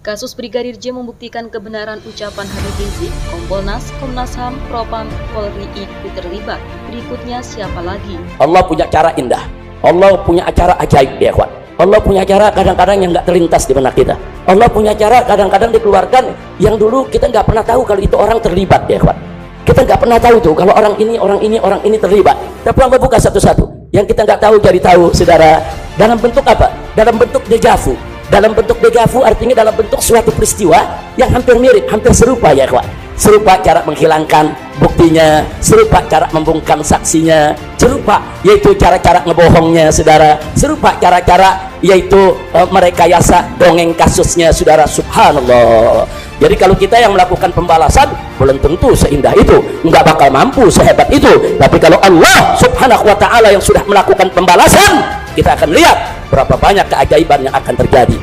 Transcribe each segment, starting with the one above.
Kasus Brigadir J membuktikan kebenaran ucapan Habib Rizik, Kompolnas, Komnas HAM, Propam, Polri ikut terlibat. Berikutnya siapa lagi? Allah punya cara indah. Allah punya acara ajaib ya kawan. Allah punya cara kadang-kadang yang nggak terlintas di benak kita. Allah punya cara kadang-kadang dikeluarkan yang dulu kita nggak pernah tahu kalau itu orang terlibat ya kawan. Kita nggak pernah tahu tuh kalau orang ini terlibat. Tapi Allah buka satu-satu. Yang kita nggak tahu jadi tahu, saudara. Dalam bentuk apa? Dalam bentuk dejavu. Dalam bentuk dejavu artinya dalam bentuk suatu peristiwa yang hampir mirip, hampir serupa ya kawan. Serupa cara menghilangkan buktinya, serupa cara membungkam saksinya, serupa yaitu cara-cara ngebohongnya saudara, serupa cara-cara yaitu merekayasa dongeng kasusnya saudara. Subhanallah. Jadi kalau kita yang melakukan pembalasan belum tentu seindah itu, nggak bakal mampu sehebat itu. Tapi kalau Allah subhanahu wa ta'ala yang sudah melakukan pembalasan, kita akan lihat berapa banyak keajaiban yang akan terjadi.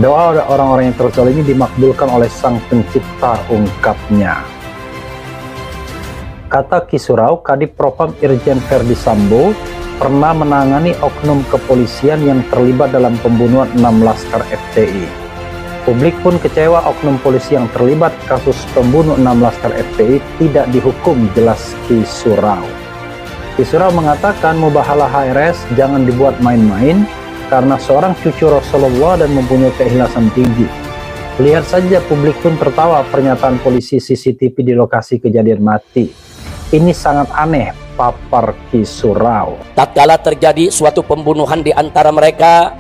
Doa orang-orang yang terzalimi dimakbulkan oleh Sang Pencipta, ungkapnya. Kata Ki Surau, Kadif Propam Irjen Verdi Sambo pernah menangani oknum kepolisian yang terlibat dalam pembunuhan 6 laskar FPI. Publik pun kecewa oknum polisi yang terlibat kasus pembunuh 6 laskar FPI tidak dihukum, jelas Ki Surau. Ki Surau mengatakan mubahalah HRS jangan dibuat main-main karena seorang cucu Rasulullah dan mempunyai keikhlasan tinggi. Lihat saja publik pun tertawa pernyataan polisi CCTV di lokasi kejadian mati. Ini sangat aneh, papar Ki Surau. Tatkala terjadi suatu pembunuhan di antara mereka,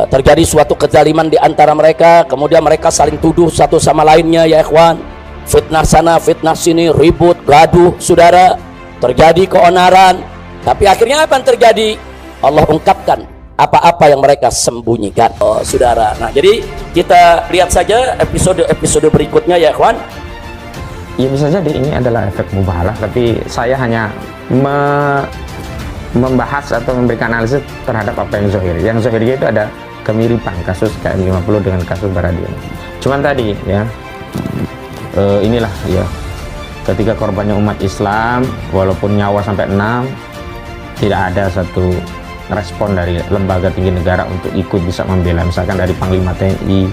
terjadi suatu kezaliman di antara mereka, kemudian mereka saling tuduh satu sama lainnya ya ikhwan. Fitnah sana, fitnah sini, ribut, gaduh, saudara. Terjadi keonaran, tapi akhirnya apa yang terjadi? Allah ungkapkan apa-apa yang mereka sembunyikan, saudara. Nah, jadi kita lihat saja episode berikutnya ya kawan. Ya bisa jadi ini adalah efek mubahalah, tapi saya hanya membahas atau memberikan analisis terhadap apa yang zohir. Yang zohir itu ada kemiripan kasus KM50 dengan kasus Baradian. Cuman tadi ya, inilah ya, ketika korbannya umat Islam, walaupun nyawa sampai 6, tidak ada satu respon dari lembaga tinggi negara untuk ikut bisa membela, misalkan dari Panglima TNI,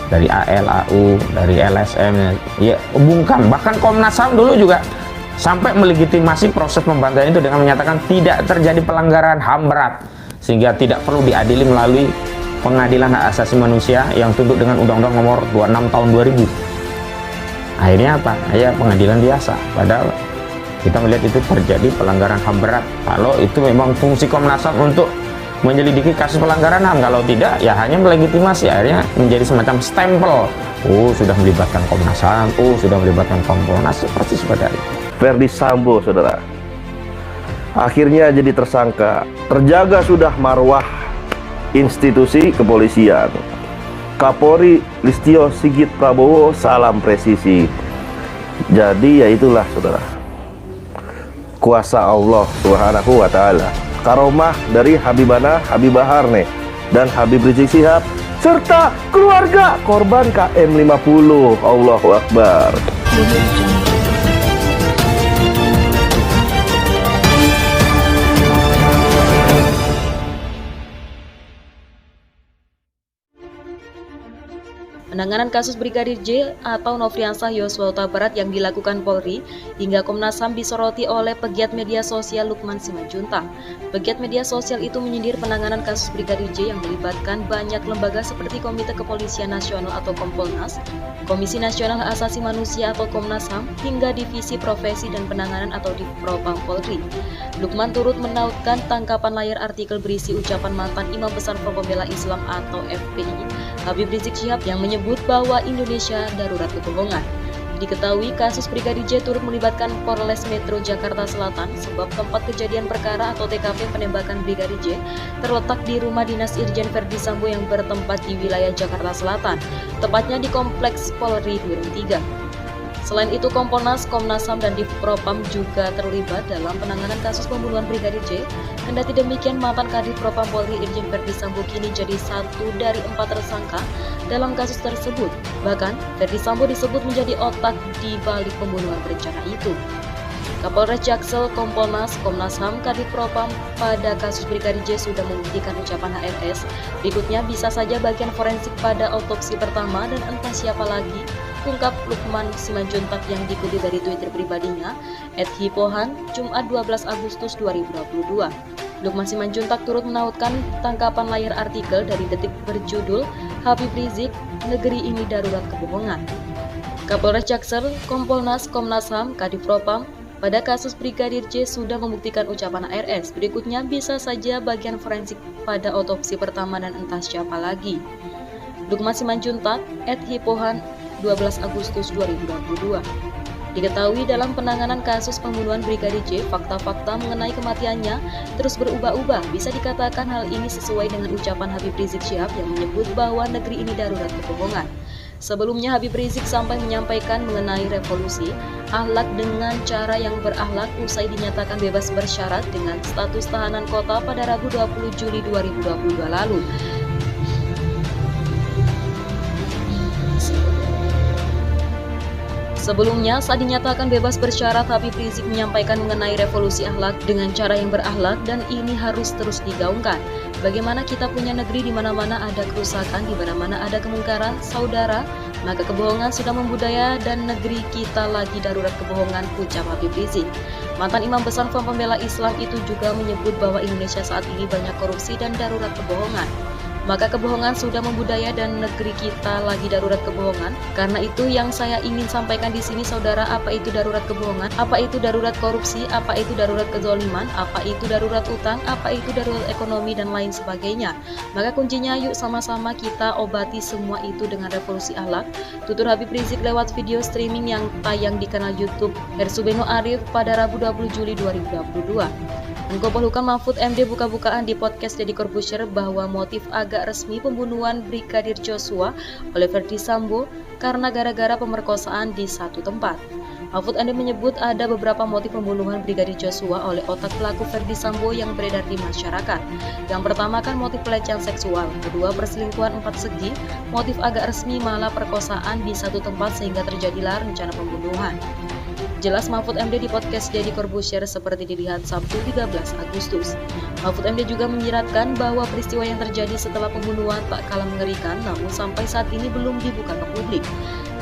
dari AL, AU, dari LSM, ya bungkam. Bahkan Komnas HAM dulu juga sampai melegitimasi proses pembantaian itu dengan menyatakan tidak terjadi pelanggaran HAM berat, sehingga tidak perlu diadili melalui pengadilan hak asasi manusia yang tunduk dengan Undang-Undang Nomor 26 Tahun 2000. Akhirnya apa? Ya pengadilan biasa. Padahal kita melihat itu terjadi pelanggaran HAM berat. Kalau itu memang fungsi Komnas HAM untuk menyelidiki kasus pelanggaran HAM, kalau tidak ya hanya melegitimasi, akhirnya menjadi semacam stempel. Oh, sudah melibatkan Komnas HAM, oh sudah melibatkan Kompolnas, seperti seperti itu. Verdi Sambo, saudara, akhirnya jadi tersangka. Terjaga sudah marwah institusi kepolisian. Kapolri Listio Sigit Prabowo salam presisi. Jadi ya itulah saudara, kuasa Allah subhanahu wa ta'ala, karomah dari Habibana Habibah Harneh dan Habib Rizik Syihab serta keluarga korban KM50. Allahu Akbar. Penanganan kasus Brigadir J atau Nofriansah Yosua Huta Barat yang dilakukan Polri hingga Komnas HAM disoroti oleh pegiat media sosial Lukman Simanjuntak. Pegiat media sosial itu menyindir penanganan kasus Brigadir J yang melibatkan banyak lembaga seperti Komite Kepolisian Nasional atau Kompolnas, Komisi Nasional Hak Asasi Manusia atau Komnas HAM, hingga Divisi Profesi dan Penanganan atau Divpropam Polri. Lukman turut menautkan tangkapan layar artikel berisi ucapan mantan Imam Besar Front Pembela Islam atau FPI, Habib Rizik Syihab, yang menyebut bahwa Indonesia darurat kebohongan. Diketahui kasus Brigadir J turut melibatkan Polres Metro Jakarta Selatan sebab tempat kejadian perkara atau TKP penembakan Brigadir J terletak di rumah dinas Irjen Verdi Sambo yang bertempat di wilayah Jakarta Selatan, tepatnya di Kompleks Polri Duren 3. Selain itu, Kompolnas, Komnas HAM, dan Divpropam juga terlibat dalam penanganan kasus pembunuhan Brigadir J. Kendati demikian, mantan Kadif Propam Polri Irjen Verdi Sambo kini jadi 1 dari 4 tersangka dalam kasus tersebut. Bahkan, Verdi Sambo disebut menjadi otak di balik pembunuhan berencana itu. Kapolres Jaksel, Kompolnas, Komnas HAM, Kadif Propam pada kasus Brigadir J sudah membuktikan ucapan HRS. Berikutnya bisa saja bagian forensik pada otopsi pertama dan entah siapa lagi, ungkap Lukman Simanjuntak yang dikutip dari Twitter pribadinya @hipohan Jumat 12 Agustus 2022. Lukman Simanjuntak turut menautkan tangkapan layar artikel dari Detik berjudul Habib Rizik, Negeri Ini Darurat Kebohongan. Kapolres Jaksel, Kompolnas, Komnas HAM, Kadif Propam pada kasus Brigadir J sudah membuktikan ucapan HRS. Berikutnya bisa saja bagian forensik pada otopsi pertama dan entah siapa lagi. Lukman Simanjuntak @hipohan 12 Agustus 2022. Diketahui dalam penanganan kasus pembunuhan Brigadir J, fakta-fakta mengenai kematiannya terus berubah-ubah. Bisa dikatakan hal ini sesuai dengan ucapan Habib Rizik Syihab yang menyebut bahwa negeri ini darurat kebohongan. Sebelumnya Habib Rizik sampai menyampaikan mengenai revolusi akhlak dengan cara yang berakhlak usai dinyatakan bebas bersyarat dengan status tahanan kota pada Rabu 20 Juli 2022 lalu. Sebelumnya, saat dinyatakan bebas bersyarat, Habib Rizik menyampaikan mengenai revolusi akhlak dengan cara yang berakhlak dan ini harus terus digaungkan. Bagaimana kita punya negeri di mana-mana ada kerusakan, di mana-mana ada kemungkaran, saudara, maka kebohongan sudah membudaya dan negeri kita lagi darurat kebohongan, ucap Habib Rizik. Mantan Imam Besar Front Pembela Islam itu juga menyebut bahwa Indonesia saat ini banyak korupsi dan darurat kebohongan. Maka kebohongan sudah membudaya dan negeri kita lagi darurat kebohongan. Karena itu yang saya ingin sampaikan di sini saudara, apa itu darurat kebohongan, apa itu darurat korupsi, apa itu darurat kezaliman, apa itu darurat utang, apa itu darurat ekonomi dan lain sebagainya. Maka kuncinya yuk sama-sama kita obati semua itu dengan revolusi akhlak. Tutur Habib Rizik lewat video streaming yang tayang di kanal YouTube Hersubeno Arif pada Rabu 20 Juli 2022. Menko Polhukam Mahfud MD buka-bukaan di podcast Deddy Corbuzier bahwa motif agak resmi pembunuhan Brigadir Joshua oleh Ferdy Sambo karena gara-gara pemerkosaan di satu tempat. Mahfud MD menyebut ada beberapa motif pembunuhan Brigadir Joshua oleh otak pelaku Ferdy Sambo yang beredar di masyarakat. Yang pertama kan motif pelecehan seksual, kedua perselingkuhan 4 segi, motif agak resmi malah perkosaan di satu tempat sehingga terjadilah rencana pembunuhan. Jelas Mahfud MD di podcast Deddy Corbuzier seperti dilihat Sabtu 13 Agustus. Mahfud MD juga menyiratkan bahwa peristiwa yang terjadi setelah pembunuhan tak kalah mengerikan, namun sampai saat ini belum dibuka ke publik.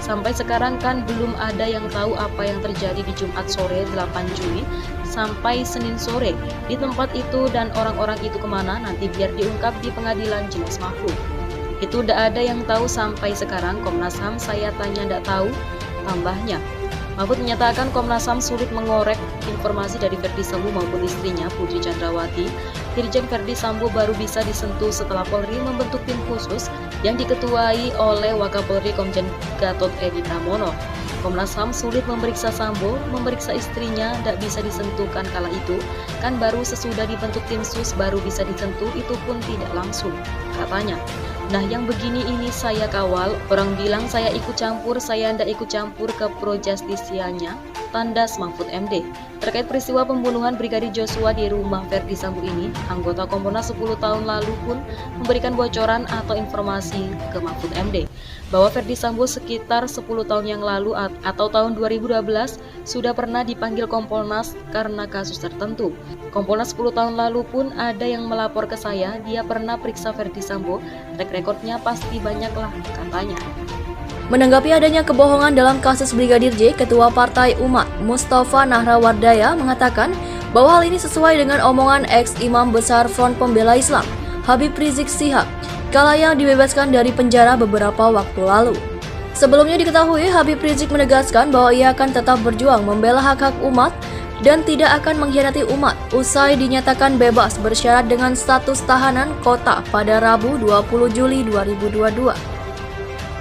Sampai sekarang kan belum ada yang tahu apa yang terjadi di Jumat sore 8 Juli sampai Senin sore di tempat itu dan orang-orang itu kemana nanti biar diungkap di pengadilan, jelas Mahfud. Itu udah ada yang tahu sampai sekarang, Komnas HAM saya tanya ndak tahu, tambahnya. Mahfud menyatakan Komnas HAM sulit mengorek informasi dari Ferdy Sambo maupun istrinya Putri Chandrawati. Irjen Ferdy Sambo baru bisa disentuh setelah Polri membentuk tim khusus yang diketuai oleh Wakapolri Komjen Gatot Edi Pramono. Komnas HAM sulit memeriksa Sambo, memeriksa istrinya tidak bisa disentuhkan kala itu, kan baru sesudah dibentuk tim sus baru bisa disentuh, itu pun tidak langsung, katanya. Nah yang begini ini saya kawal, orang bilang saya ikut campur, saya ndak ikut campur ke pro justisianya, tandas Mahfud MD. Terkait peristiwa pembunuhan Brigadir Joshua di rumah Ferdy Sambo ini, anggota Kompolnas 10 tahun lalu pun memberikan bocoran atau informasi ke Mahfud MD bahwa Ferdy Sambo sekitar 10 tahun yang lalu atau tahun 2012 sudah pernah dipanggil Kompolnas karena kasus tertentu. Kompolnas 10 tahun lalu pun ada yang melapor ke saya, dia pernah periksa Ferdy Sambo, track recordnya pasti banyak lah, katanya. Menanggapi adanya kebohongan dalam kasus Brigadir J, Ketua Partai Umat Mustafa Nahrawardaya mengatakan bahwa hal ini sesuai dengan omongan ex-Imam Besar Front Pembela Islam, Habib Rizik Syihab, kala yang dibebaskan dari penjara beberapa waktu lalu. Sebelumnya diketahui, Habib Rizik menegaskan bahwa ia akan tetap berjuang membela hak-hak umat dan tidak akan mengkhianati umat usai dinyatakan bebas bersyarat dengan status tahanan kota pada Rabu 20 Juli 2022.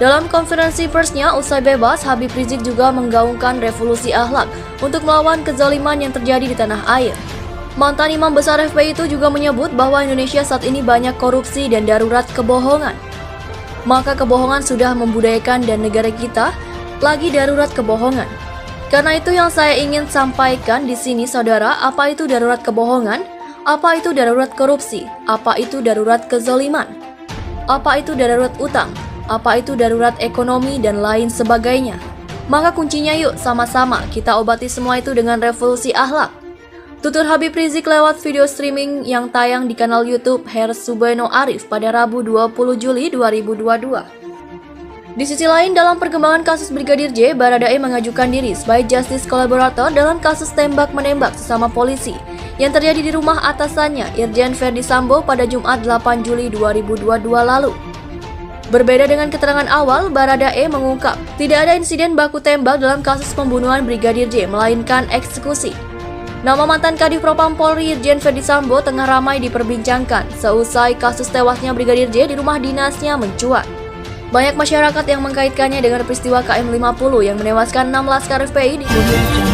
Dalam konferensi persnya usai bebas, Habib Rizik juga menggaungkan revolusi akhlak untuk melawan kezaliman yang terjadi di tanah air. Mantan Imam Besar FPI itu juga menyebut bahwa Indonesia saat ini banyak korupsi dan darurat kebohongan. Maka kebohongan sudah membudayakan dan negara kita lagi darurat kebohongan. Karena itu yang saya ingin sampaikan di sini saudara, apa itu darurat kebohongan? Apa itu darurat korupsi? Apa itu darurat kezaliman? Apa itu darurat utang? Apa itu darurat ekonomi dan lain sebagainya. Maka kuncinya yuk sama-sama kita obati semua itu dengan revolusi akhlak. Tutur Habib Rizik lewat video streaming yang tayang di kanal YouTube Hers Subeno Arif pada Rabu 20 Juli 2022. Di sisi lain, dalam perkembangan kasus Brigadir J, Baradae mengajukan diri sebagai justice collaborator dalam kasus tembak-menembak sesama polisi yang terjadi di rumah atasannya, Irjen Verdi Sambo, pada Jumat 8 Juli 2022 lalu. Berbeda dengan keterangan awal, Baradae mengungkap tidak ada insiden baku tembak dalam kasus pembunuhan Brigadir J, melainkan eksekusi. Nama mantan Kadif Propam Polri Irjen Verdi Sambo tengah ramai diperbincangkan seusai kasus tewasnya Brigadir J di rumah dinasnya mencuat. Banyak masyarakat yang mengkaitkannya dengan peristiwa KM50 yang menewaskan 6 laskar FPI di Indonesia.